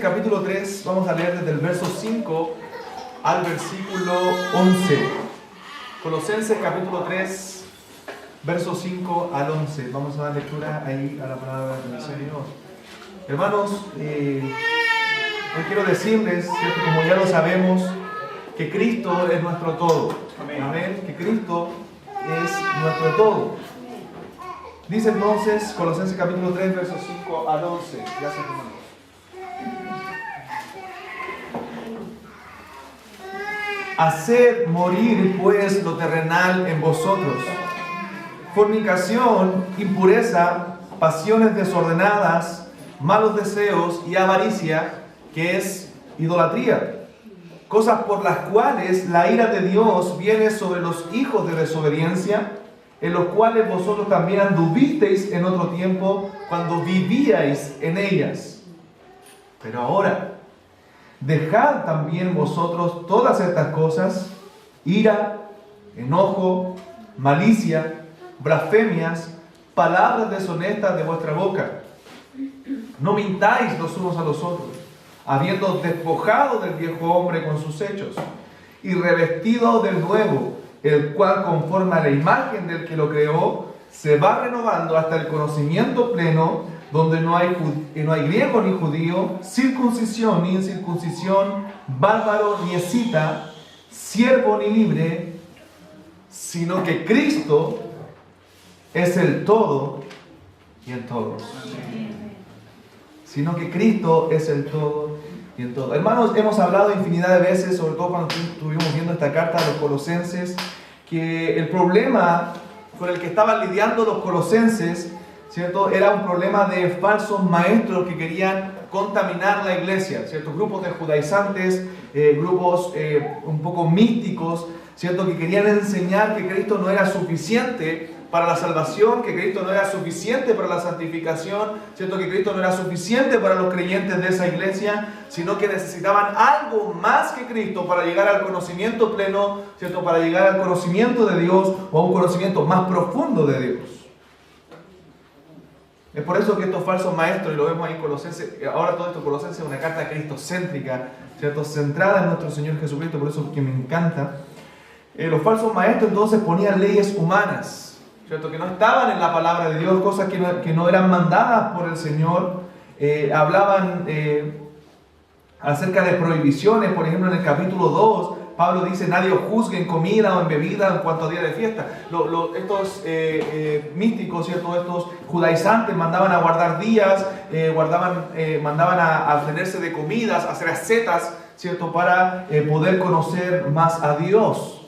capítulo 3, vamos a leer desde el verso 5 al versículo 11. Colosenses capítulo 3, verso 5 al 11. Vamos a dar lectura ahí a la palabra del Señor. Hermanos, hoy quiero decirles, ¿cierto? Como ya lo sabemos, que Cristo es nuestro todo. Amén. Que Cristo es nuestro todo. Dice entonces Colosenses capítulo 3, versos 5 al 11. Gracias, hermanos. Haced morir pues lo terrenal en vosotros: fornicación, impureza, pasiones desordenadas, malos deseos y avaricia, que es idolatría, cosas por las cuales la ira de Dios viene sobre los hijos de desobediencia, en los cuales vosotros también anduvisteis en otro tiempo cuando vivíais en ellas. Pero ahora, dejad también vosotros todas estas cosas: ira, enojo, malicia, blasfemias, palabras deshonestas de vuestra boca. No mintáis los unos a los otros, habiendo despojado del viejo hombre con sus hechos, y revestido del nuevo, el cual conforme a la imagen del que lo creó, se va renovando hasta el conocimiento pleno, donde no hay griego ni judío, circuncisión ni incircuncisión, bárbaro ni escita, siervo ni libre, sino que Cristo es el todo y en todos. Sino que Cristo es el todo y en todo. Hermanos, hemos hablado infinidad de veces, sobre todo cuando estuvimos viendo esta carta a los colosenses, que el problema con el que estaban lidiando los colosenses, ¿cierto?, era un problema de falsos maestros que querían contaminar la iglesia, ¿cierto? Grupos de judaizantes, grupos un poco místicos, ¿cierto?, que querían enseñar que Cristo no era suficiente para la salvación, que Cristo no era suficiente para la santificación, ¿cierto?, que Cristo no era suficiente para los creyentes de esa iglesia, sino que necesitaban algo más que Cristo para llegar al conocimiento pleno, ¿cierto?, para llegar al conocimiento de Dios o a un conocimiento más profundo de Dios. Es por eso que estos falsos maestros, y lo vemos ahí en Colosenses, ahora todo esto Colosenses es una carta cristocéntrica, ¿cierto?, centrada en nuestro Señor Jesucristo, por eso que me encanta. Los falsos maestros entonces ponían leyes humanas, ¿cierto?, que no estaban en la palabra de Dios, cosas que no eran mandadas por el Señor. Hablaban acerca de prohibiciones. Por ejemplo, en el capítulo 2, Pablo dice: nadie os juzgue en comida o en bebida en cuanto a día de fiesta. Estos místicos, ¿cierto?, estos judaizantes mandaban a guardar días, mandaban a abstenerse de comidas, a hacer ascetas, ¿cierto?, para poder conocer más a Dios.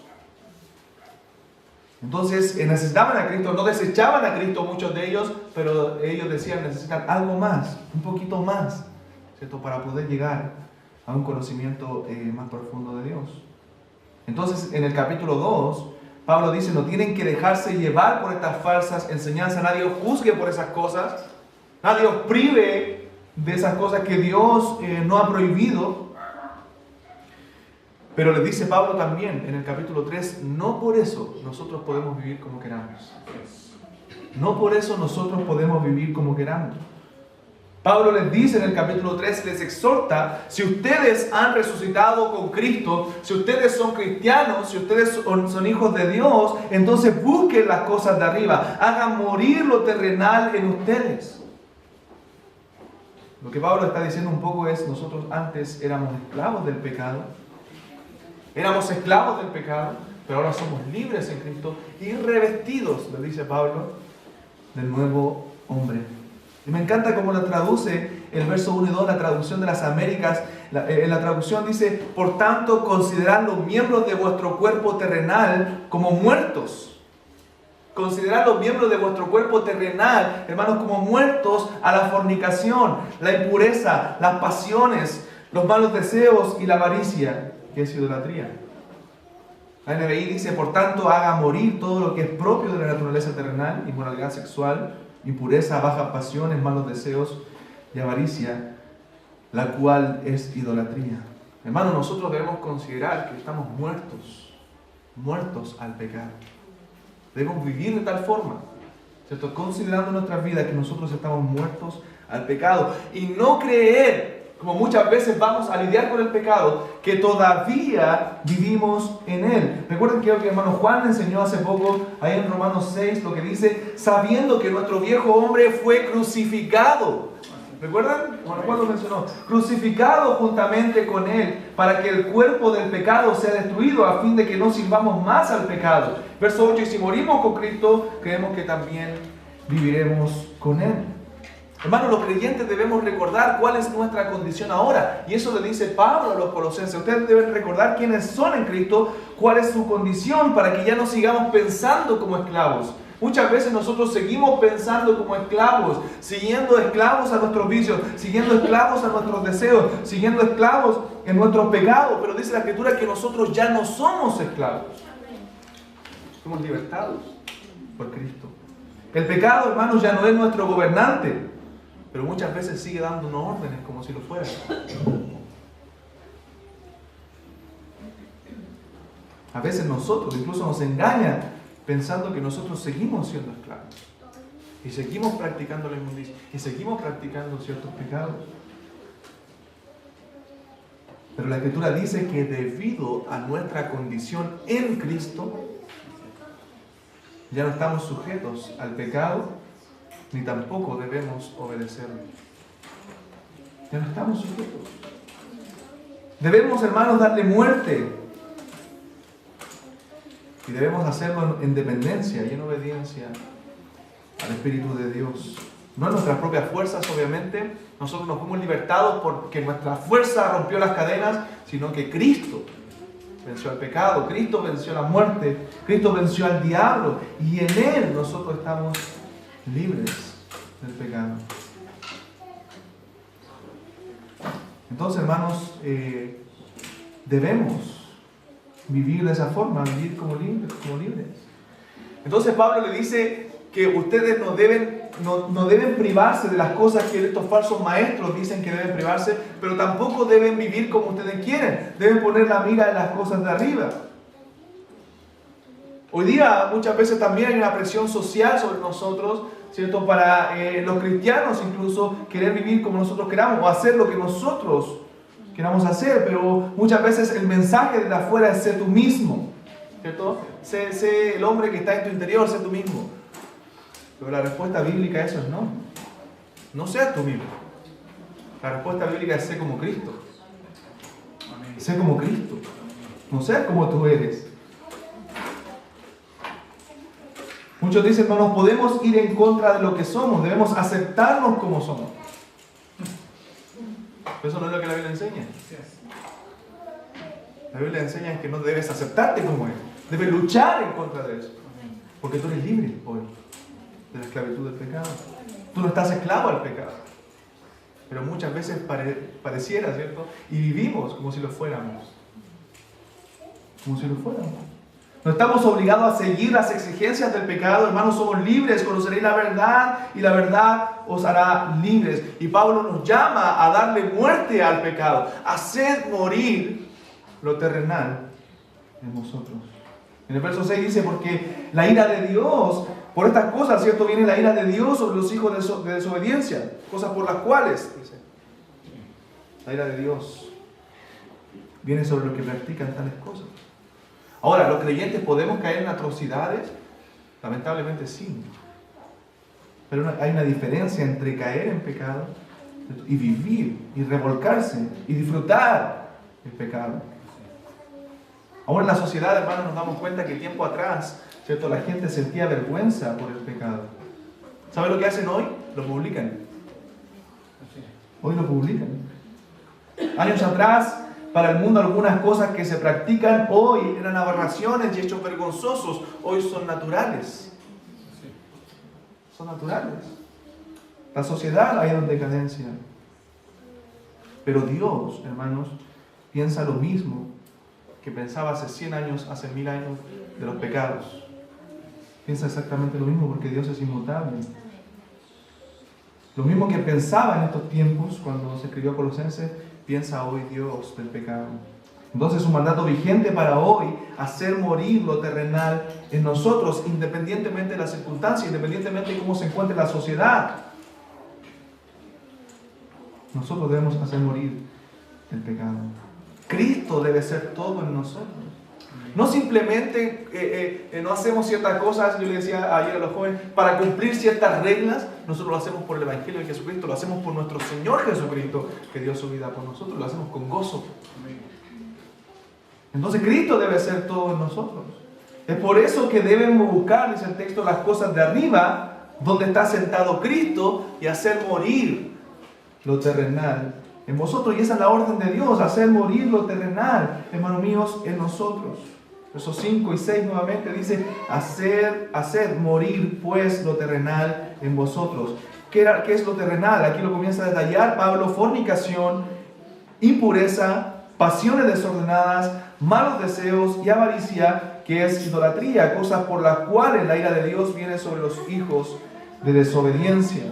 Entonces necesitaban a Cristo, no desechaban a Cristo muchos de ellos, pero ellos decían: necesitan algo más, un poquito más, ¿cierto?, para poder llegar a un conocimiento más profundo de Dios. Entonces, en el capítulo 2, Pablo dice: no tienen que dejarse llevar por estas falsas enseñanzas, nadie os juzgue por esas cosas, nadie os prive de esas cosas que Dios no ha prohibido. Pero les dice Pablo también en el capítulo 3, no por eso nosotros podemos vivir como queramos. No por eso nosotros podemos vivir como queramos. Pablo les dice en el capítulo 3, les exhorta: si ustedes han resucitado con Cristo, si ustedes son cristianos, si ustedes son hijos de Dios, entonces busquen las cosas de arriba, hagan morir lo terrenal en ustedes. Lo que Pablo está diciendo un poco es: nosotros antes éramos esclavos del pecado, pero ahora somos libres en Cristo y revestidos, le dice Pablo, del nuevo hombre. Y me encanta cómo lo traduce el verso 1 y 2, la traducción de las Américas. En la traducción dice: por tanto, considerad los miembros de vuestro cuerpo terrenal como muertos. Considerad los miembros de vuestro cuerpo terrenal, hermanos, como muertos a la fornicación, la impureza, las pasiones, los malos deseos y la avaricia, que es idolatría. La NBI dice: por tanto, haga morir todo lo que es propio de la naturaleza terrenal: inmoralidad sexual, impureza, bajas pasiones, malos deseos y avaricia, la cual es idolatría. Hermanos, nosotros debemos considerar que estamos muertos al pecado. Debemos vivir de tal forma, ¿cierto?, considerando nuestras vidas que nosotros estamos muertos al pecado, y no creer como muchas veces vamos a lidiar con el pecado, que todavía vivimos en él. Recuerden que el hermano Juan enseñó hace poco, ahí en Romanos 6, lo que dice, sabiendo que nuestro viejo hombre fue crucificado. ¿Recuerdan? Hermano Juan lo mencionó. Crucificado juntamente con él, para que el cuerpo del pecado sea destruido, a fin de que no sirvamos más al pecado. Verso 8, y si morimos con Cristo, creemos que también viviremos con él. Hermanos, los creyentes debemos recordar cuál es nuestra condición ahora. Y eso le dice Pablo a los colosenses. Ustedes deben recordar quiénes son en Cristo, cuál es su condición, para que ya no sigamos pensando como esclavos. Muchas veces nosotros seguimos pensando como esclavos, siguiendo esclavos a nuestros vicios, siguiendo esclavos a nuestros deseos, siguiendo esclavos en nuestros pecados. Pero dice la Escritura que nosotros ya no somos esclavos. Somos libertados por Cristo. El pecado, hermanos, ya no es nuestro gobernante, pero muchas veces sigue dándonos órdenes como si lo fuera. A veces nosotros incluso nos engañan pensando que nosotros seguimos siendo esclavos. Y seguimos practicando la inmundicia. Y seguimos practicando ciertos pecados. Pero la Escritura dice que debido a nuestra condición en Cristo, ya no estamos sujetos al pecado, ni tampoco debemos obedecerlo. Ya no estamos sujetos. Debemos, hermanos, darle muerte. Y debemos hacerlo en dependencia y en obediencia al Espíritu de Dios. No en nuestras propias fuerzas, obviamente. Nosotros nos fuimos libertados porque nuestra fuerza rompió las cadenas, sino que Cristo venció al pecado, Cristo venció la muerte, Cristo venció al diablo. Y en Él nosotros estamos libres del pecado. Entonces, hermanos, debemos vivir de esa forma, vivir como libres. Entonces Pablo le dice que ustedes no deben privarse de las cosas que estos falsos maestros dicen que deben privarse, pero tampoco deben vivir como ustedes quieren. Deben poner la mira en las cosas de arriba. Hoy día muchas veces también hay una presión social sobre nosotros, ¿cierto? Para los cristianos incluso querer vivir como nosotros queramos o hacer lo que nosotros queramos hacer, pero muchas veces el mensaje de afuera es sé tú mismo, ¿cierto? Sé el hombre que está en tu interior, sé tú mismo. Pero la respuesta bíblica a eso es no. No seas tú mismo. La respuesta bíblica es sé como Cristo. Sé como Cristo. No seas como tú eres. Muchos dicen, no nos podemos ir en contra de lo que somos, debemos aceptarnos como somos. Pero eso no es lo que la Biblia enseña. La Biblia enseña que no debes aceptarte como eres. Debes luchar en contra de eso. Porque tú eres libre hoy de la esclavitud del pecado. Tú no estás esclavo al pecado. Pero muchas veces pareciera, ¿cierto? Y vivimos como si lo fuéramos. Como si lo fuéramos. No estamos obligados a seguir las exigencias del pecado, hermanos, somos libres, conoceréis la verdad y la verdad os hará libres. Y Pablo nos llama a darle muerte al pecado, a hacer morir lo terrenal en vosotros. En el verso 6 dice, porque la ira de Dios, por estas cosas, ¿cierto? Viene la ira de Dios sobre los hijos de desobediencia, cosas por las cuales, dice, la ira de Dios viene sobre los que practican tales cosas. Ahora, ¿los creyentes podemos caer en atrocidades? Lamentablemente sí. Pero hay una diferencia entre caer en pecado y vivir, y revolcarse, y disfrutar el pecado. Ahora en la sociedad, hermanos, nos damos cuenta que tiempo atrás, ¿cierto? La gente sentía vergüenza por el pecado. ¿Saben lo que hacen hoy? Lo publican. Hoy lo publican. Años atrás, para el mundo algunas cosas que se practican hoy eran aberraciones y hechos vergonzosos. Hoy son naturales. Son naturales. La sociedad ha ido en decadencia. Pero Dios, hermanos, piensa lo mismo que pensaba hace 100 años, hace 1000 años de los pecados. Piensa exactamente lo mismo porque Dios es inmutable. Lo mismo que pensaba en estos tiempos cuando se escribió Colosenses, piensa hoy Dios del pecado. Entonces su mandato vigente para hoy, hacer morir lo terrenal en nosotros, independientemente de las circunstancias, independientemente de cómo se encuentre la sociedad. Nosotros debemos hacer morir el pecado. Cristo debe ser todo en nosotros. No simplemente no hacemos ciertas cosas, yo le decía ayer a los jóvenes, para cumplir ciertas reglas. Nosotros lo hacemos por el Evangelio de Jesucristo, lo hacemos por nuestro Señor Jesucristo, que dio su vida por nosotros, lo hacemos con gozo. Entonces Cristo debe ser todo en nosotros. Es por eso que debemos buscar, dice el texto, las cosas de arriba, donde está sentado Cristo, y hacer morir lo terrenal en vosotros. Y esa es la orden de Dios, hacer morir lo terrenal, hermanos míos, en nosotros. Versos 5 y 6 nuevamente dice, hacer morir pues lo terrenal en vosotros. ¿Qué es lo terrenal? Aquí lo comienza a detallar Pablo: fornicación, impureza, pasiones desordenadas, malos deseos y avaricia, que es idolatría, cosas por las cuales la ira de Dios viene sobre los hijos de desobediencia.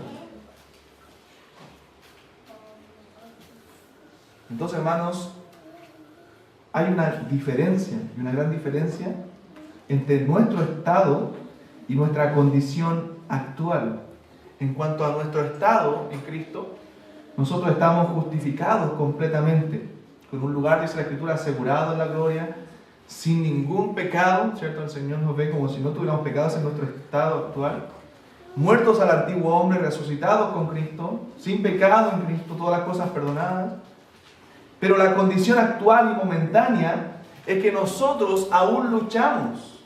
Entonces, hermanos, hay una diferencia, y una gran diferencia, entre nuestro estado y nuestra condición actual. En cuanto a nuestro estado en Cristo, nosotros estamos justificados completamente, con un lugar, dice la Escritura, asegurado en la gloria, sin ningún pecado, ¿cierto? El Señor nos ve como si no tuviéramos pecados en nuestro estado actual. Muertos al antiguo hombre, resucitados con Cristo, sin pecado en Cristo, todas las cosas perdonadas. Pero la condición actual y momentánea es que nosotros aún luchamos.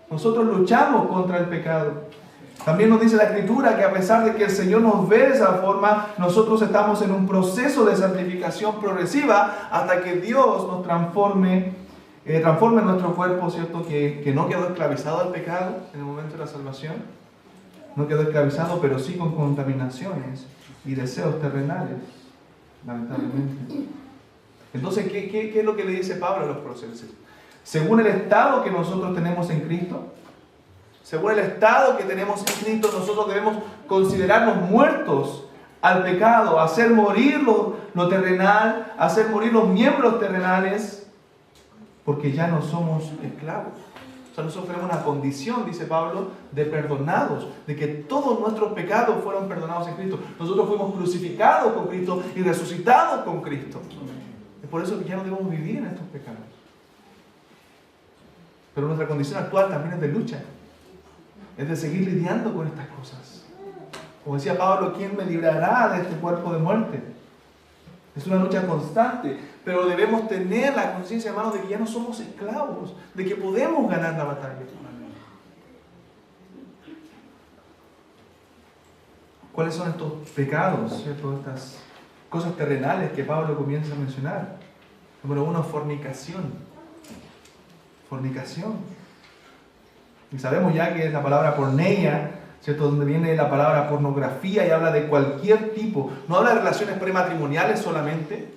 Nosotros luchamos contra el pecado. También nos dice la Escritura que a pesar de que el Señor nos ve de esa forma, nosotros estamos en un proceso de santificación progresiva hasta que Dios nos transforme nuestro cuerpo, ¿cierto? Que no quedó esclavizado al pecado en el momento de la salvación. No quedó esclavizado, pero sí con contaminaciones y deseos terrenales, lamentablemente. Entonces, ¿qué es lo que le dice Pablo a los Colosenses? Según el estado que nosotros tenemos en Cristo, según el estado que tenemos en Cristo, nosotros debemos considerarnos muertos al pecado, hacer morir lo terrenal, hacer morir los miembros terrenales, porque ya no somos esclavos. O sea, nosotros tenemos una condición, dice Pablo, de perdonados, de que todos nuestros pecados fueron perdonados en Cristo. Nosotros fuimos crucificados con Cristo y resucitados con Cristo. Es por eso que ya no debemos vivir en estos pecados. Pero nuestra condición actual también es de lucha. Es de seguir lidiando con estas cosas. Como decía Pablo, ¿quién me librará de este cuerpo de muerte? Es una lucha constante, pero debemos tener la conciencia, hermanos, de que ya no somos esclavos, de que podemos ganar la batalla. ¿Cuáles son estos pecados, ¿cierto? Estas cosas terrenales que Pablo comienza a mencionar? Número 1, fornicación. Fornicación. Y sabemos ya que es la palabra porneia, ¿cierto? Donde viene la palabra pornografía y habla de cualquier tipo. No habla de relaciones prematrimoniales solamente,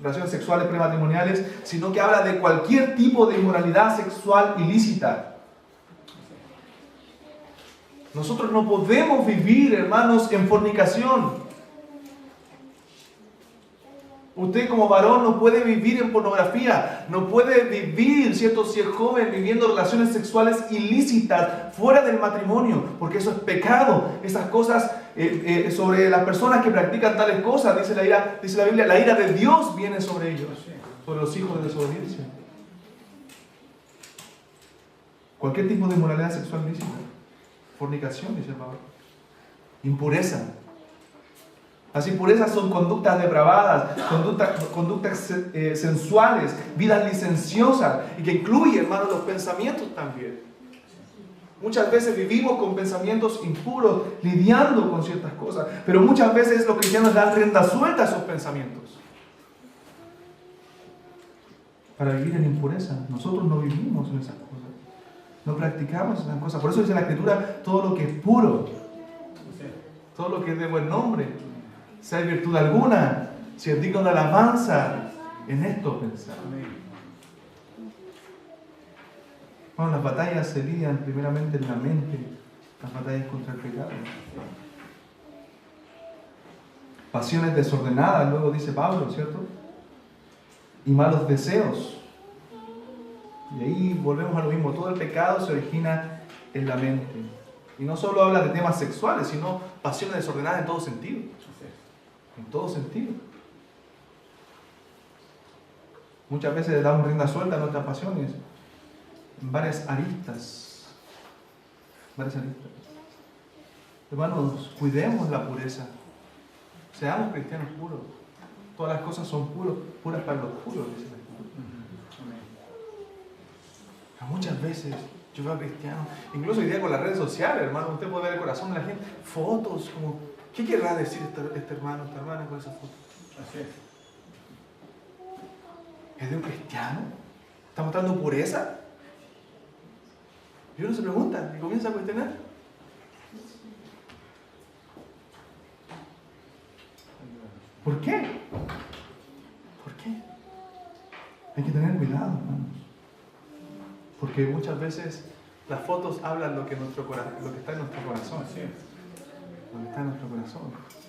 relaciones sexuales prematrimoniales, sino que habla de cualquier tipo de inmoralidad sexual ilícita. Nosotros no podemos vivir, hermanos, en fornicación. Usted como varón no puede vivir en pornografía, no puede vivir, ¿cierto? Si es joven, viviendo relaciones sexuales ilícitas fuera del matrimonio, porque eso es pecado. Esas cosas sobre las personas que practican tales cosas, dice la Biblia, la ira de Dios viene sobre ellos, sobre los hijos de desobediencia. Cualquier tipo de inmoralidad sexual ilícita, fornicación, dice Pablo, impureza. Las impurezas son conductas depravadas, conductas sensuales, vidas licenciosas, y que incluye, hermanos, los pensamientos también. Muchas veces vivimos con pensamientos impuros, lidiando con ciertas cosas, pero muchas veces los cristianos dan rienda suelta a esos pensamientos para vivir en impureza. Nosotros no vivimos en esas cosas, no practicamos esas cosas. Por eso dice la Escritura, todo lo que es puro, todo lo que es de buen nombre, si hay virtud alguna, si es digno de alabanza, en esto pensar. Bueno, las batallas se lidian primeramente en la mente, las batallas contra el pecado. Pasiones desordenadas, luego dice Pablo, ¿cierto? Y malos deseos. Y ahí volvemos a lo mismo, todo el pecado se origina en la mente. Y no solo habla de temas sexuales, sino pasiones desordenadas en todo sentido. en todo sentido. Muchas veces le damos rienda suelta a nuestras pasiones en varias aristas. Hermanos, cuidemos la pureza. Seamos cristianos puros. Todas las cosas son puras para los puros, dice la Escritura. Muchas veces yo veo a cristianos, incluso hoy día con las redes sociales, hermano, usted puede ver el corazón de la gente, fotos como, ¿qué querrá decir este hermano, esta hermana con esas fotos? Así es. ¿Es de un cristiano? ¿Está mostrando pureza? Y uno se pregunta y comienza a cuestionar. ¿Por qué? ¿Por qué? Hay que tener cuidado, hermanos. Porque muchas veces las fotos hablan lo que está en nuestro corazón. Así es. Lo que está en nuestro corazón.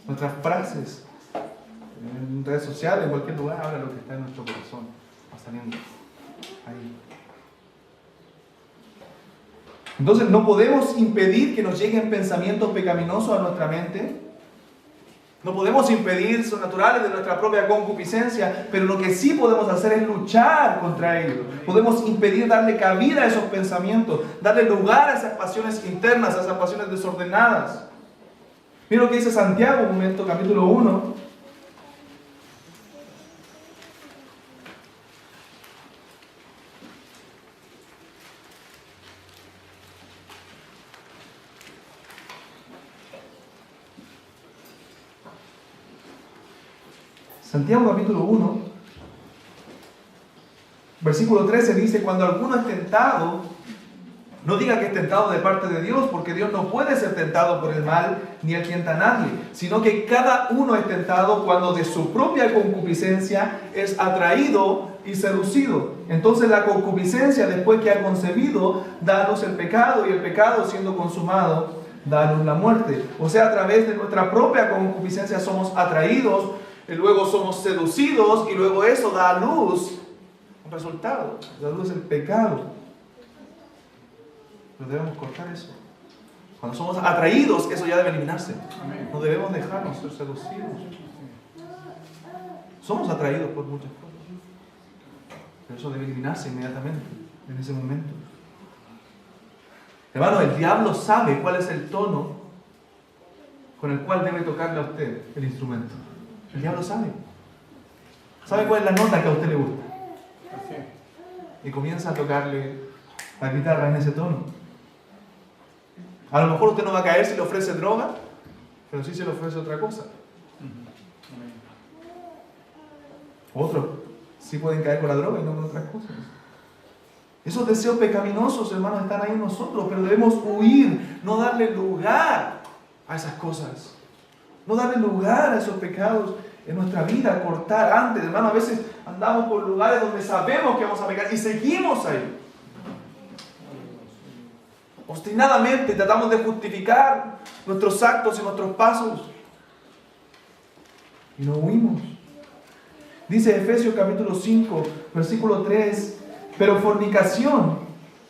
Nuestras frases en redes sociales, en cualquier lugar, hablan lo que está en nuestro corazón. Va saliendo ahí. Entonces no podemos impedir que nos lleguen pensamientos pecaminosos a nuestra mente. No podemos impedir, son naturales de nuestra propia concupiscencia, pero lo que sí podemos hacer es luchar contra ellos. Podemos impedir darle cabida a esos pensamientos, darle lugar a esas pasiones internas, a esas pasiones desordenadas. Mira lo que dice Santiago, un momento, capítulo 1. Santiago capítulo 1, versículo 13 dice, cuando alguno es tentado, no diga que es tentado de parte de Dios, porque Dios no puede ser tentado por el mal, ni él tienta a nadie, sino que cada uno es tentado cuando de su propia concupiscencia es atraído y seducido. Entonces la concupiscencia, después que ha concebido, da a luz el pecado, y el pecado, siendo consumado, da a luz la muerte. O sea, a través de nuestra propia concupiscencia somos atraídos, y luego somos seducidos, y luego eso da a luz un resultado, da a luz el pecado. Pero debemos cortar eso. Cuando somos atraídos, eso ya debe eliminarse. No debemos dejarnos ser seducidos. Somos atraídos por muchas cosas, pero eso debe eliminarse inmediatamente, en ese momento. Hermano, el diablo sabe cuál es el tono con el cual debe tocarle a usted el instrumento. El diablo sabe. Sabe cuál es la nota que a usted le gusta. Y comienza a tocarle la guitarra en ese tono. A lo mejor usted no va a caer si le ofrece droga, pero sí se le ofrece otra cosa. Otros sí pueden caer con la droga y no con otras cosas. Esos deseos pecaminosos, hermanos, están ahí en nosotros, pero debemos huir, no darle lugar a esas cosas. No darle lugar a esos pecados en nuestra vida, cortar antes. Hermano, a veces andamos por lugares donde sabemos que vamos a pecar y seguimos ahí. Obstinadamente tratamos de justificar nuestros actos y nuestros pasos. Y no huimos. Dice Efesios capítulo 5, versículo 3, pero fornicación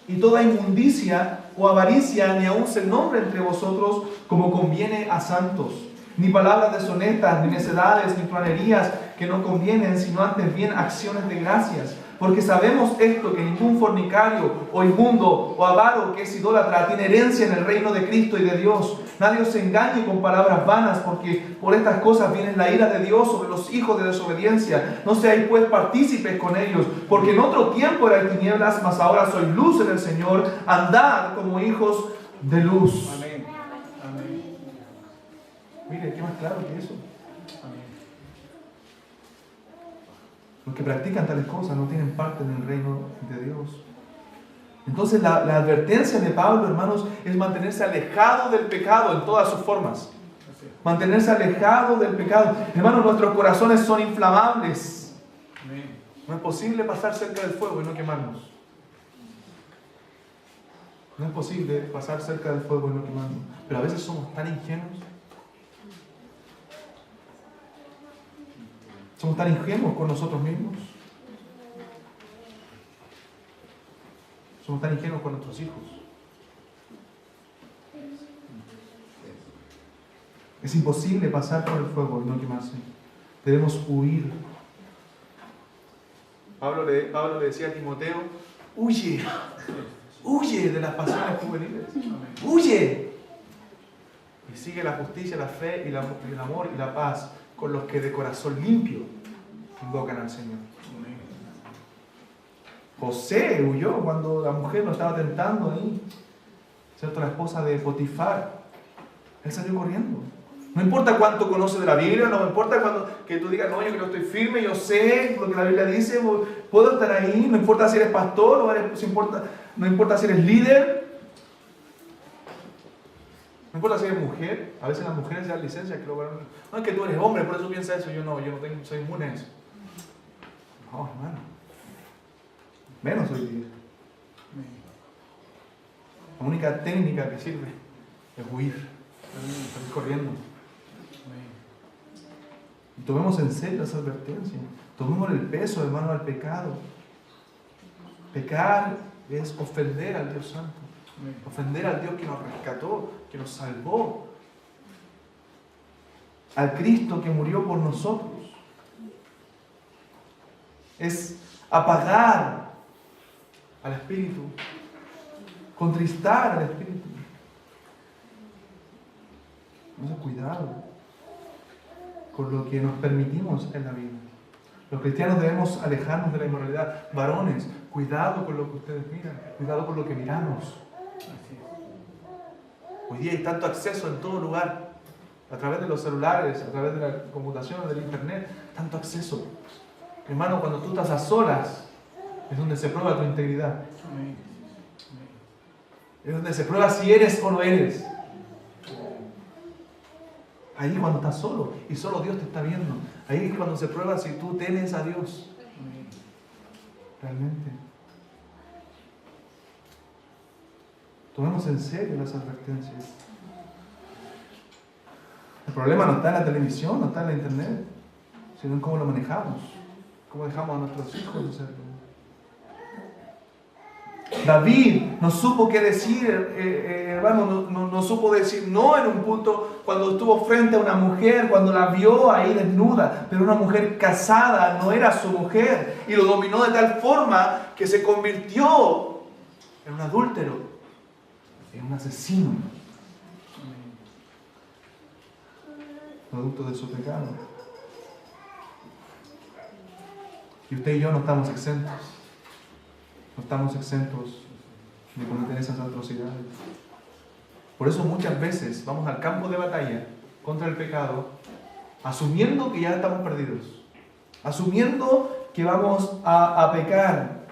y toda inmundicia o avaricia ni aun se nombre entre vosotros como conviene a santos. Ni palabras deshonestas, ni necedades, ni planerías que no convienen, sino antes bien acciones de gracias. Porque sabemos esto, que ningún fornicario, o inmundo, o avaro, que es idólatra, tiene herencia en el reino de Cristo y de Dios. Nadie os engañe con palabras vanas, porque por estas cosas viene la ira de Dios sobre los hijos de desobediencia. No seáis pues partícipes con ellos, porque en otro tiempo erais tinieblas, mas ahora sois luz en el Señor. Andad como hijos de luz. Amén. Amén. Mire, ¿qué más claro que eso? Amén. Los que practican tales cosas no tienen parte en el reino de Dios. Entonces la advertencia de Pablo, hermanos, es mantenerse alejado del pecado en todas sus formas. Mantenerse alejado del pecado. Hermanos, nuestros corazones son inflamables. Amén. No es posible pasar cerca del fuego y no quemarnos. No es posible pasar cerca del fuego y no quemarnos. Pero a veces somos tan ingenuos. Somos tan ingenuos con nosotros mismos. Somos tan ingenuos con nuestros hijos. Es imposible pasar por el fuego y no quemarse. Debemos huir. Pablo le decía a Timoteo, huye de las pasiones juveniles, huye. Y sigue la justicia, la fe y el amor y la paz con los que de corazón limpio invocan al Señor. José huyó cuando la mujer lo estaba tentando ahí, ¿cierto? La esposa de Potifar. Él salió corriendo. No importa cuánto conoce de la Biblia, no importa que tú digas, no, yo creo que estoy firme, yo sé lo que la Biblia dice, puedo estar ahí, no importa si eres pastor, no importa si eres líder, no importa si eres mujer. A veces las mujeres se dan licencia, no es que tú eres hombre, por eso piensa eso, yo no soy inmune a eso. No, hermano, menos hoy día. La única técnica que sirve es huir, salir corriendo. Y tomemos en serio esa advertencia. Tomemos el peso, hermano, al pecado. Pecar es ofender al Dios Santo. Ofender al Dios que nos rescató, que nos salvó. Al Cristo que murió por nosotros. Es apagar al Espíritu. Contristar al Espíritu. Entonces, cuidado con lo que nos permitimos en la vida. Los cristianos debemos alejarnos de la inmoralidad. Varones, cuidado con lo que ustedes miran, cuidado con lo que miramos. Hoy día hay tanto acceso en todo lugar, a través de los celulares, a través de la computación, del internet, tanto acceso. Hermano, cuando tú estás a solas, es donde se prueba tu integridad. Es donde se prueba si eres o no eres. Ahí cuando estás solo y solo Dios te está viendo. Ahí es cuando se prueba si tú temes a Dios. Realmente. Tomemos en serio las advertencias. El problema no está en la televisión, no está en la internet, sino en cómo lo manejamos, cómo dejamos a nuestros hijos hacerlo. David no supo qué decir, hermano, no supo decir no en un punto cuando estuvo frente a una mujer, cuando la vio ahí desnuda, pero una mujer casada, no era su mujer, y lo dominó de tal forma que se convirtió en un adúltero, en un asesino, producto de su pecado. Y usted y yo no estamos exentos. No estamos exentos de cometer esas atrocidades. Por eso muchas veces vamos al campo de batalla contra el pecado, asumiendo que ya estamos perdidos, asumiendo que vamos a pecar,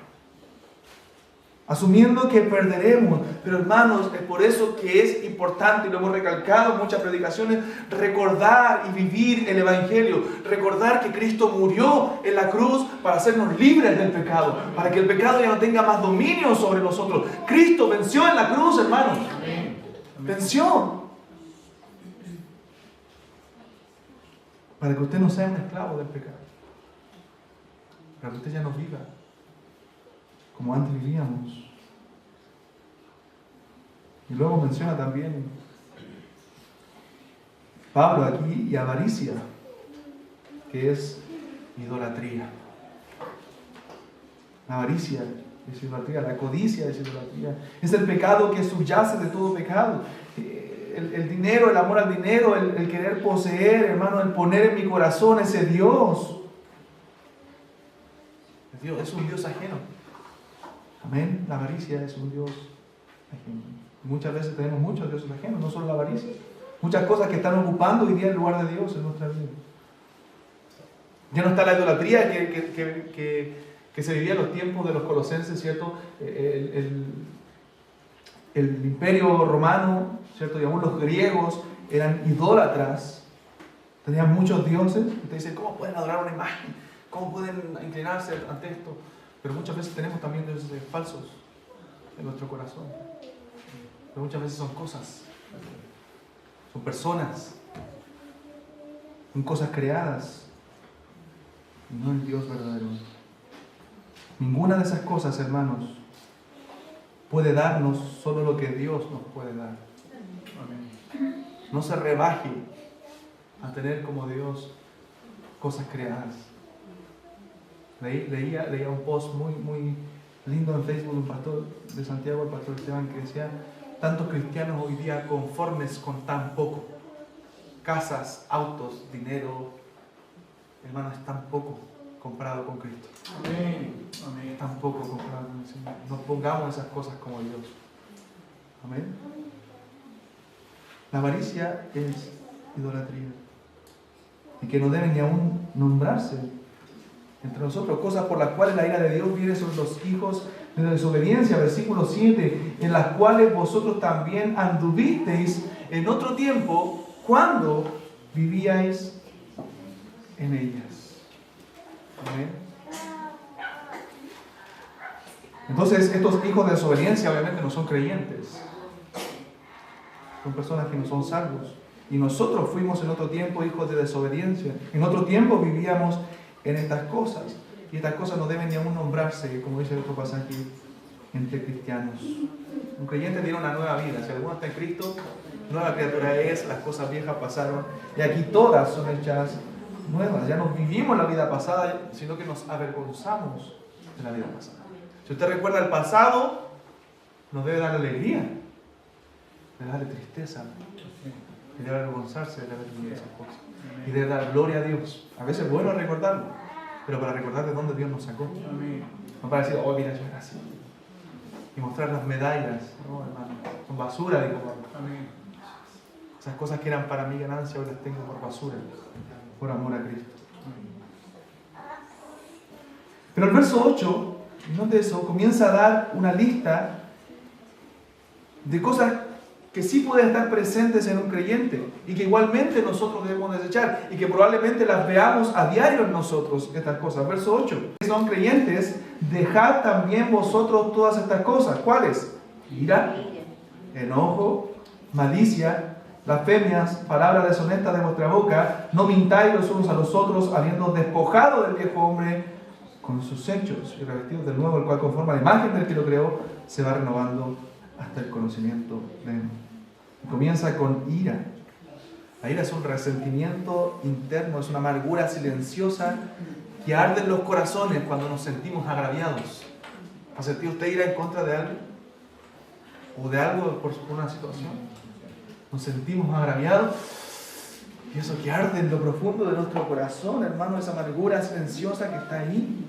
asumiendo que perderemos. Pero hermanos, es por eso que es importante, y lo hemos recalcado en muchas predicaciones, recordar y vivir el Evangelio, recordar que Cristo murió en la cruz para hacernos libres del pecado, para que el pecado ya no tenga más dominio sobre nosotros. Cristo venció en la cruz, hermanos. Venció. Para que usted no sea un esclavo del pecado, para que usted ya no viva como antes vivíamos. Y luego menciona también Pablo aquí y avaricia, que es idolatría. La avaricia es idolatría, la codicia es idolatría. Es el pecado que subyace de todo pecado. El dinero, el amor al dinero, el querer poseer, hermano, el poner en mi corazón ese Dios. Dios es un Dios ajeno. Amén. La avaricia es un Dios ajeno. Muchas veces tenemos muchos dioses ajenos, no solo la avaricia. Muchas cosas que están ocupando hoy día el lugar de Dios en nuestra vida. Ya no está la idolatría que se vivía en los tiempos de los colosenses, ¿cierto? El imperio romano, ¿cierto? Y aún los griegos eran idólatras. Tenían muchos dioses. Usted dice, ¿cómo pueden adorar una imagen? ¿Cómo pueden inclinarse ante esto? Pero muchas veces tenemos también dioses falsos en nuestro corazón. Pero muchas veces son cosas, son personas, son cosas creadas, y no el Dios verdadero. Ninguna de esas cosas, hermanos, puede darnos solo lo que Dios nos puede dar. No se rebaje a tener como Dios cosas creadas. Leía un post muy lindo en Facebook de un pastor de Santiago, el pastor Esteban, que decía: tantos cristianos hoy día conformes con tan poco. Casas, autos, dinero. Hermano, es tan poco comparado con Cristo. Amén. Amén. Tan poco comparado con el Señor. Nos pongamos esas cosas como Dios. Amén. La avaricia es idolatría. Y que no deben ni aún nombrarse entre nosotros, cosas por las cuales la ira de Dios viene sobre los hijos de desobediencia, versículo 7, en las cuales vosotros también anduvisteis en otro tiempo cuando vivíais en ellas. Amén. Entonces, estos hijos de desobediencia obviamente no son creyentes, son personas que no son salvos. Y nosotros fuimos en otro tiempo hijos de desobediencia. En otro tiempo vivíamos en estas cosas. Y estas cosas no deben ni aún nombrarse, como dice el otro pasaje, entre cristianos. Un creyente tiene una nueva vida. Si alguno está en Cristo, nueva criatura es, las cosas viejas pasaron. Y aquí todas son hechas nuevas. Ya no vivimos la vida pasada, sino que nos avergonzamos de la vida pasada. Si usted recuerda el pasado, nos debe dar alegría, debe darle tristeza. Y debe avergonzarse de haber vivido esas cosas. Y debe dar gloria a Dios. A veces es bueno recordarlo, pero para recordar de dónde Dios nos sacó. No para decir, oh, mira, yo era así. Y mostrar las medallas. No, hermano, son basura, digo Pablo. Esas cosas que eran para mi ganancia, hoy las tengo por basura, por amor a Cristo. Pero el verso 8, note eso, comienza a dar una lista de cosas que sí pueden estar presentes en un creyente y que igualmente nosotros debemos desechar y que probablemente las veamos a diario en nosotros, estas cosas. Verso 8. Si son creyentes, dejad también vosotros todas estas cosas. ¿Cuáles? Ira, enojo, malicia, blasfemias, palabras deshonestas de vuestra boca. No mintáis los unos a los otros, habiendo despojado del viejo hombre con sus hechos y revestidos del nuevo, el cual conforme a la imagen del que lo creó, se va renovando hasta el conocimiento de Él. Comienza con ira. La ira es un resentimiento interno, es una amargura silenciosa que arde en los corazones cuando nos sentimos agraviados. ¿Ha sentido usted ira en contra de alguien? ¿O de algo por una situación? Nos sentimos agraviados y eso que arde en lo profundo de nuestro corazón, hermano, esa amargura silenciosa que está ahí.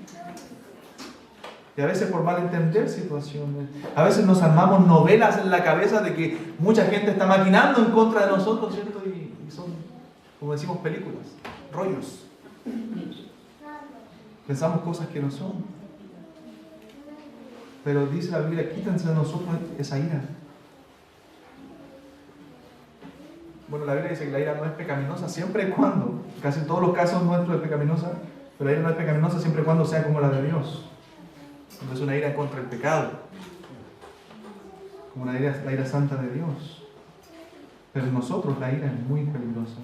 Y a veces por malentender situaciones. A veces nos armamos novelas en la cabeza de que mucha gente está maquinando en contra de nosotros, ¿cierto? Y son, como decimos, películas, rollos. Pensamos cosas que no son. Pero dice la Biblia, quítense de nosotros esa ira. Bueno, la Biblia dice que la ira no es pecaminosa siempre y cuando, casi en todos los casos nuestros es pecaminosa, pero la ira no es pecaminosa siempre y cuando sea como la de Dios. Cuando es una ira contra el pecado, como la ira santa de Dios. Pero en nosotros la ira es muy peligrosa.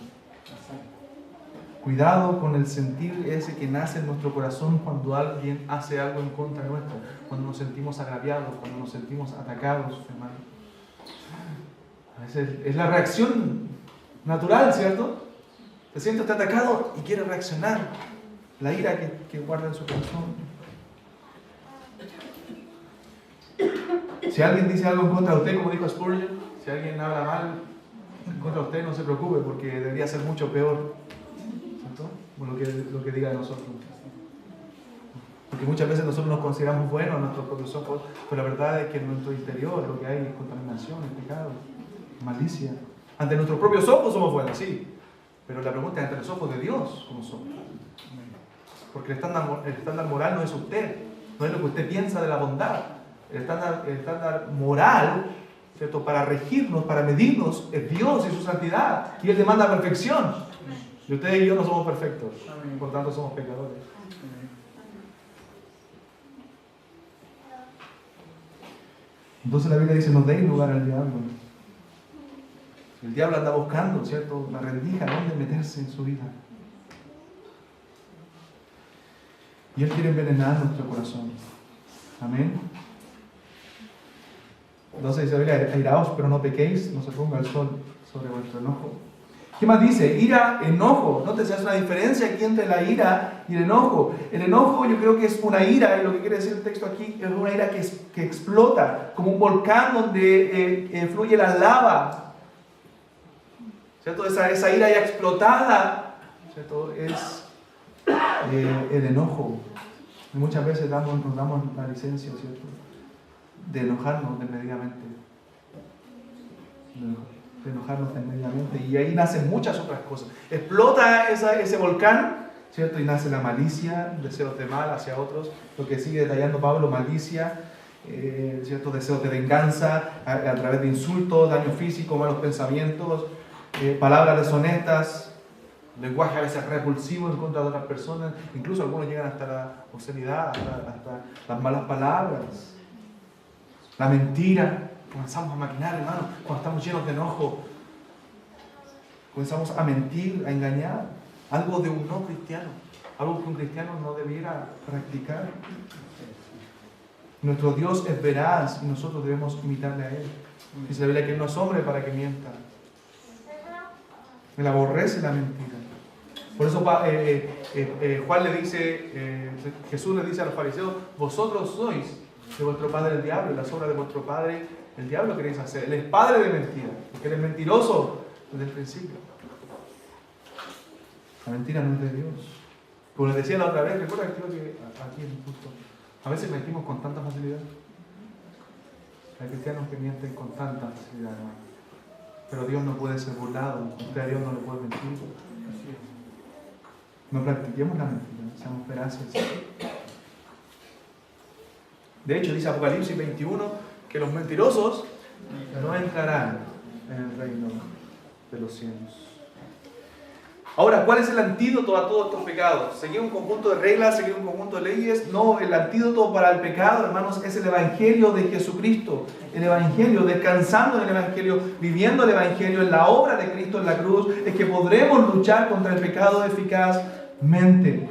Cuidado con el sentir ese que nace en nuestro corazón cuando alguien hace algo en contra nuestra, cuando nos sentimos agraviados, cuando nos sentimos atacados, hermano. A veces es la reacción natural, ¿cierto? Se siente usted atacado y quiere reaccionar. La ira que guarda en su corazón. Si alguien dice algo en contra de usted, como dijo Spurgeon, si alguien habla mal en contra de usted, no se preocupe, porque debería ser mucho peor, ¿cierto? Por lo que diga de nosotros. Porque muchas veces nosotros nos consideramos buenos en nuestros propios ojos, pero la verdad es que en nuestro interior lo que hay es contaminación, es pecado, malicia. Ante nuestros propios ojos somos buenos, sí, pero la pregunta es ante los ojos de Dios, ¿cómo somos? Porque el estándar moral no es usted, no es lo que usted piensa de la bondad. El estándar moral, ¿cierto?, para regirnos, para medirnos, es Dios y su santidad. Y Él demanda perfección. Y usted y yo no somos perfectos. Por tanto, somos pecadores. Entonces la Biblia dice, no deis lugar al diablo. El diablo anda buscando, ¿cierto?, la rendija, dónde meterse en su vida. Y Él quiere envenenar nuestro corazón. Amén. Entonces dice la Biblia, airaos, pero no pequéis, no se ponga el sol sobre vuestro enojo. ¿Qué más dice? Ira, enojo. ¿No te hace una diferencia aquí entre la ira y el enojo? El enojo yo creo que es una ira, y lo que quiere decir el texto aquí es una ira que explota, como un volcán donde fluye la lava. ¿Cierto? Esa ira ya explotada, ¿cierto? Es el enojo. Y muchas veces nos damos la licencia, ¿cierto?, de enojarnos desmedidamente. De enojarnos desmedidamente. Y ahí nacen muchas otras cosas. Explota ese volcán, ¿cierto? Y nace la malicia, deseos de mal hacia otros. Lo que sigue detallando Pablo: malicia, ¿cierto? Deseos de venganza a través de insultos, daño físico, malos pensamientos, palabras deshonestas, lenguaje a veces repulsivo en contra de otras personas. Incluso algunos llegan hasta la obscenidad, hasta las malas palabras. La mentira. Comenzamos a maquinar, hermano, cuando estamos llenos de enojo. Comenzamos a mentir, a engañar. Algo de un no cristiano. Algo que un cristiano no debiera practicar. Nuestro Dios es veraz y nosotros debemos imitarle a Él. Dice la Biblia que Él no es hombre para que mienta. Él aborrece la mentira. Por eso Juan le dice, Jesús le dice a los fariseos: vosotros sois de vuestro padre el diablo, y las obras de vuestro padre el diablo queréis hacer. Él es padre de mentira, porque Él es mentiroso desde el principio. La mentira no es de Dios. Como les decía la otra vez, recuerda que creo que aquí en el punto, a veces mentimos con tanta facilidad. Hay cristianos que mienten con tanta facilidad, hermano. Pero Dios no puede ser burlado, usted a Dios no le puede mentir. No practiquemos la mentira, seamos veraces. De hecho, dice Apocalipsis 21 que los mentirosos no entrarán en el reino de los cielos. Ahora, ¿cuál es el antídoto a todos estos pecados? ¿Seguir un conjunto de reglas? ¿Seguir un conjunto de leyes? No, el antídoto para el pecado, hermanos, es el Evangelio de Jesucristo. El Evangelio, descansando en el Evangelio, viviendo el Evangelio, en la obra de Cristo en la cruz, es que podremos luchar contra el pecado eficazmente.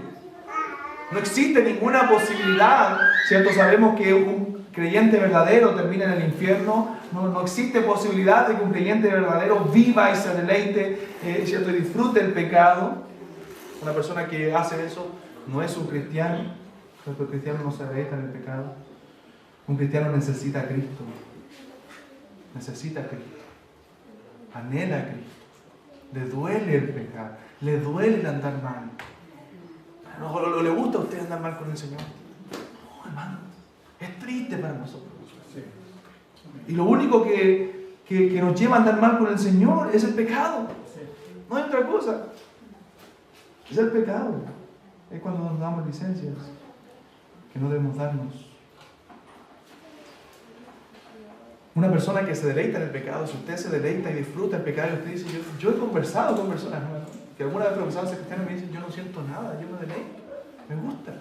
No existe ninguna posibilidad, ¿cierto? Sabemos que un creyente verdadero termina en el infierno. No existe posibilidad de que un creyente verdadero viva y se deleite, ¿cierto?, y disfrute el pecado. Una persona que hace eso no es un cristiano. El cristiano no se deleita en el pecado. Un cristiano necesita a Cristo. Necesita a Cristo. Anhela a Cristo. Le duele el pecado. Le duele el andar mal. ¿No le gusta a usted andar mal con el Señor? No, hermano. Es triste para nosotros. Y lo único que nos lleva a andar mal con el Señor es el pecado. No hay otra cosa. Es el pecado. Es cuando nos damos licencias que no debemos darnos. Una persona que se deleita en el pecado, si usted se deleita y disfruta el pecado, y usted dice: yo he conversado con personas, hermano, que alguna vez profesados cristianos me dicen: yo no siento nada, yo me deleito, me gusta.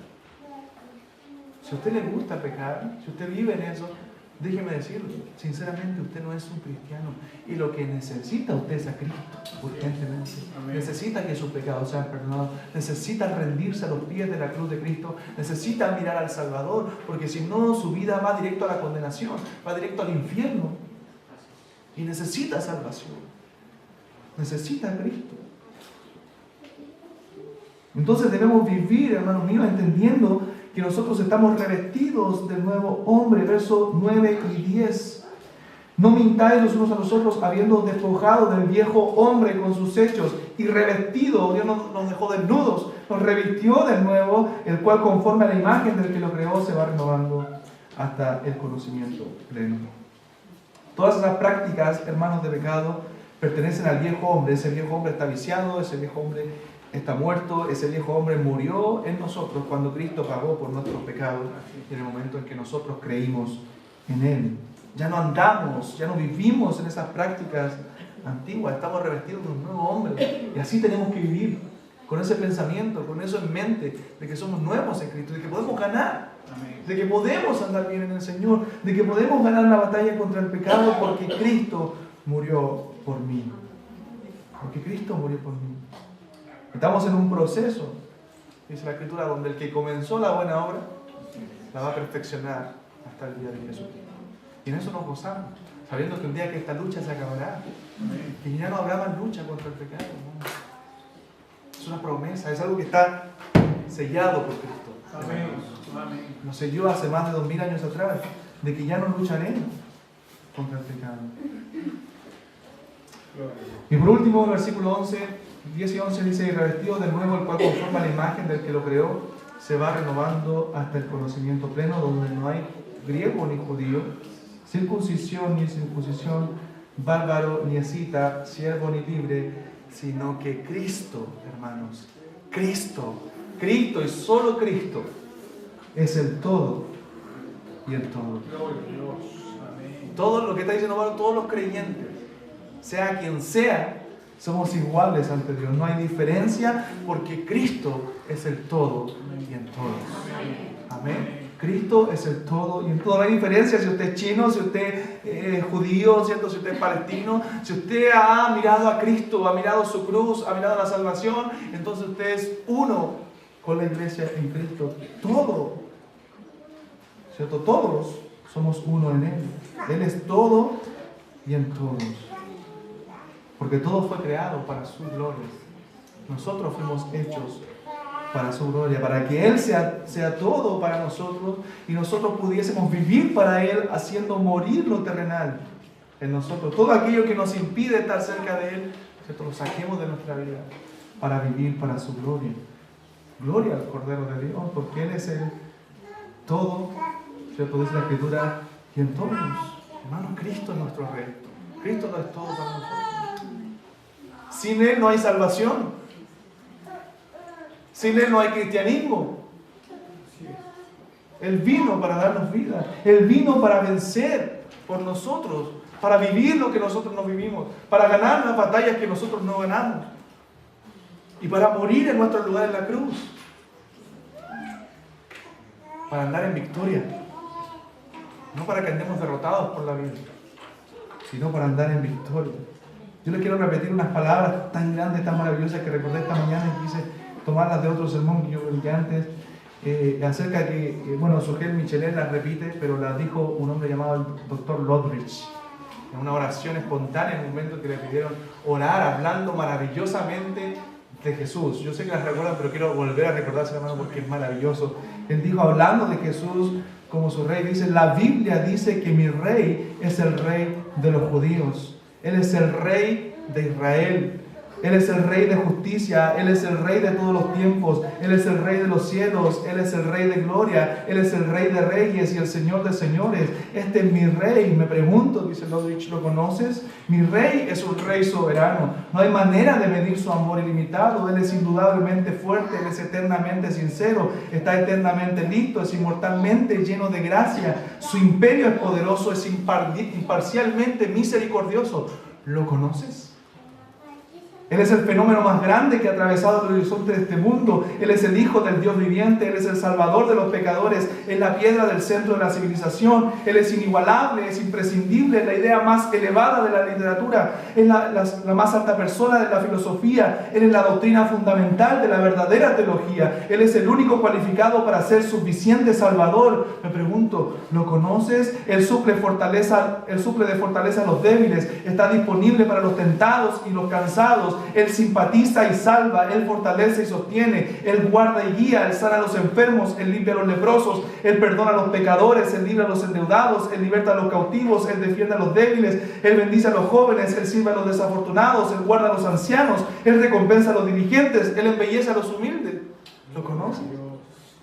Si a usted le gusta pecar, si usted vive en eso, déjeme decirlo, sinceramente usted no es un cristiano, y lo que necesita usted es a Cristo urgentemente. Amén. Necesita que sus pecados sean perdonados, necesita rendirse a los pies de la cruz de Cristo, necesita mirar al Salvador, porque si no, su vida va directo a la condenación, va directo al infierno, y necesita salvación, necesita a Cristo. Entonces debemos vivir, hermanos míos, entendiendo que nosotros estamos revestidos del nuevo hombre, versos 9 y 10. No mintáis los unos a los otros, habiendo despojado del viejo hombre con sus hechos y revestido. Dios nos dejó desnudos, nos revistió del nuevo, el cual conforme a la imagen del que lo creó se va renovando hasta el conocimiento pleno. Todas esas prácticas, hermanos, de pecado pertenecen al viejo hombre. Ese viejo hombre está viciado, ese viejo hombre está muerto, ese viejo hombre murió en nosotros cuando Cristo pagó por nuestros pecados, en el momento en que nosotros creímos en Él. Ya no andamos, ya no vivimos en esas prácticas antiguas, estamos revestidos de un nuevo hombre, y así tenemos que vivir, con ese pensamiento, con eso en mente, de que somos nuevos en Cristo, de que podemos ganar, de que podemos andar bien en el Señor, de que podemos ganar la batalla contra el pecado, porque Cristo murió por mí. Porque Cristo murió por mí. Estamos en un proceso, dice la Escritura, donde el que comenzó la buena obra la va a perfeccionar hasta el día de Jesucristo. Y en eso nos gozamos. sabiendo que un día que esta lucha se acabará, que ya no habrá más lucha contra el pecado. ¿No? Es una promesa, es algo que está sellado por Cristo. Amén. Lo selló hace más de 2000 años atrás, de que ya no lucharemos contra el pecado. Y por último, en el versículo 10 y 11 dice: y revestido de nuevo, el cual conforma la imagen del que lo creó, se va renovando hasta el conocimiento pleno, donde no hay griego ni judío, circuncisión ni circuncisión, bárbaro ni escita, siervo ni libre, sino que Cristo, hermanos, Cristo y solo Cristo es el todo y el todo. Todo lo que está diciendo Pablo, todos los creyentes, sea quien sea, somos iguales ante Dios. No hay diferencia porque Cristo es el todo y en todos. Amén. Cristo es el todo y en todo. No hay diferencia si usted es chino, si usted es judío, ¿cierto? Si usted es palestino. Si usted ha mirado a Cristo, ha mirado su cruz, ha mirado la salvación, entonces usted es uno con la iglesia en Cristo. Todo, ¿cierto? Todos somos uno en Él. Él es todo y en todos. Porque todo fue creado para su gloria. Nosotros fuimos hechos para su gloria, para que Él sea todo para nosotros y nosotros pudiésemos vivir para Él, haciendo morir lo terrenal en nosotros. Todo aquello que nos impide estar cerca de Él, ¿cierto? Lo saquemos de nuestra vida para vivir para su gloria. Gloria al Cordero de Dios, porque Él es el todo, ¿cierto? Dice la Escritura, y en todos. Hermano, Cristo es nuestro Rey. Cristo lo es todo para nosotros. Sin Él no hay salvación. Sin Él no hay cristianismo. Él vino para darnos vida. Él vino para vencer por nosotros, para vivir lo que nosotros no vivimos, para ganar las batallas que nosotros no ganamos y para morir en nuestro lugar en la cruz, para andar en victoria, no para que andemos derrotados por la vida, sino para andar en victoria. Yo les quiero repetir unas palabras tan grandes, tan maravillosas que recordé esta mañana y quise tomarlas de otro sermón que yo prediqué antes, acerca que, bueno, Sugel Michelet las repite, pero las dijo un hombre llamado el Dr. Lodrich, en una oración espontánea, en un momento que le pidieron orar, hablando maravillosamente de Jesús. Yo sé que las recuerdan, pero quiero volver a recordarse, hermano, porque es maravilloso. Él dijo, hablando de Jesús como su rey, dice: la Biblia dice que mi rey es el rey de los judíos. Él es el rey de Israel. Él es el rey de justicia. Él es el rey de todos los tiempos. Él es el rey de los cielos. Él es el rey de gloria. Él es el rey de reyes y el señor de señores. Este es mi rey. Me pregunto, dice Lodrich, ¿lo conoces? Mi rey es un rey soberano. No hay manera de medir su amor ilimitado. Él es indudablemente fuerte. Él es eternamente sincero. Está eternamente listo. Es inmortalmente lleno de gracia. Su imperio es poderoso. Es imparcialmente misericordioso. ¿Lo conoces? Él es el fenómeno más grande que ha atravesado el horizonte de este mundo. Él es el Hijo del Dios viviente. Él es el Salvador de los pecadores. Es la piedra del centro de la civilización. Él es inigualable, es imprescindible, es la idea más elevada de la literatura. Es la más alta persona de la filosofía. Él es la doctrina fundamental de la verdadera teología. Él es el único cualificado para ser suficiente Salvador. Me pregunto, ¿lo conoces? Él suple de fortaleza a los débiles. Está disponible para los tentados y los cansados. Él simpatiza y salva, Él fortalece y sostiene, Él guarda y guía, Él sana a los enfermos, Él limpia a los leprosos, Él perdona a los pecadores, Él libra a los endeudados, Él liberta a los cautivos, Él defiende a los débiles, Él bendice a los jóvenes, Él sirve a los desafortunados, Él guarda a los ancianos, Él recompensa a los diligentes, Él embellece a los humildes. ¿Lo conoce?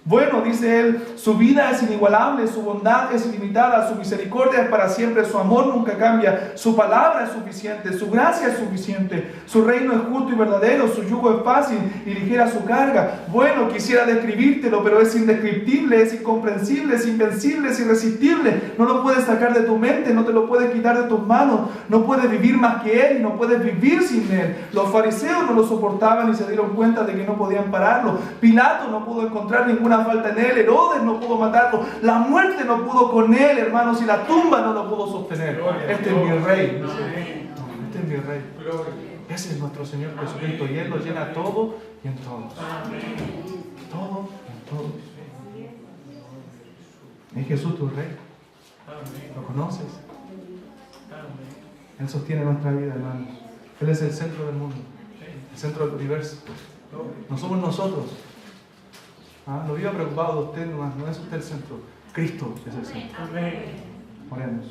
Bueno, dice él, su vida es inigualable, su bondad es ilimitada, su misericordia es para siempre, su amor nunca cambia, su palabra es suficiente, su gracia es suficiente, su reino es justo y verdadero, su yugo es fácil y ligera su carga. Bueno, quisiera describírtelo, pero es indescriptible, es incomprensible, es invencible, es irresistible. No lo puedes sacar de tu mente, no te lo puedes quitar de tus manos, no puedes vivir más que él y no puedes vivir sin él. Los fariseos no lo soportaban y se dieron cuenta de que no podían pararlo. Pilato no pudo encontrar ninguna falta en él, Herodes no pudo matarlo, la muerte no pudo con él, hermanos, y la tumba no lo pudo sostener. Este es mi rey. Este es mi rey. Ese es nuestro Señor Jesucristo y Él lo llena todo y en todos. Todo y en todos. ¿Es Jesús tu rey? ¿Lo conoces? Él sostiene nuestra vida, hermanos. Él es el centro del mundo, el centro del universo. No somos nosotros. No viva preocupado de usted, no es usted el centro. Cristo es el centro. Amén. Oremos.